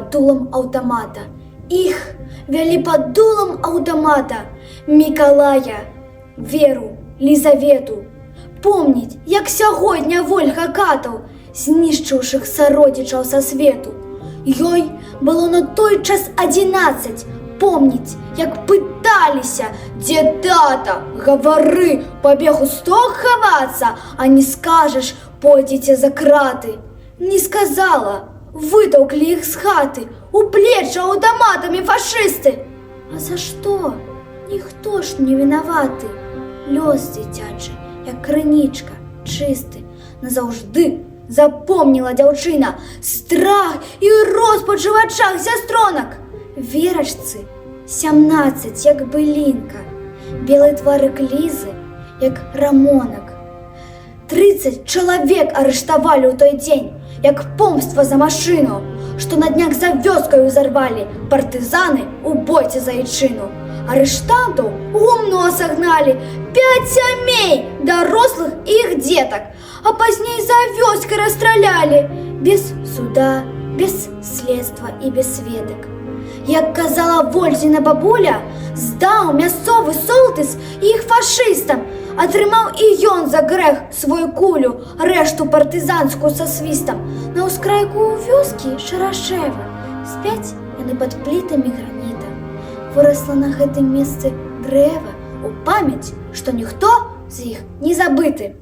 под дулом аўтамата. Іх вялі пад дулом аўтамата Мікалая, Веру, Лізавету. Помніць, як сягоння Вольга катаў, знішчыўшых сародзічаў са свету. Ёй было на той час 11. Помніць, як пыталіся: «Дзе тата? Гавары, пабег у стог хавацца, а не скажаш, пойдзеце за краты». Не сказала, вытаўклі іх з хаты, у плечы аўтаматамі фашысты. А за што? Ніхто ж не вінаваты. Лёс дзіцячы, як крынічка, чысты, назаўжды запомніла дзяўчына страх і роспач у вачах сястронак. Верачцы 17, як былінка, белыя твары Лізы, як рамонак. 30 чалавек арыштавалі ў той дзень, як помства за машыну, што на днях за вёскаю зарвалі партызаны ў бойцы за айчыну. Арыштантаў у гумно сагналі 5 сямей, дарослых і іх дзетак, а пазней за вёскай расстралялі без суда, без следства і без сведак. Як казала Вользіна бабуля, здаў мясцовы солтыс іх фашыстам, атрымаў і ён за грэх свою кулю, рэшту партызанскую са свістам. На ўскрайку вёскі Шарашэва спяць яны пад плітамі граніта. Вырасла на гэтым месцы дрэва у памяць, што ніхто з іх не забыты.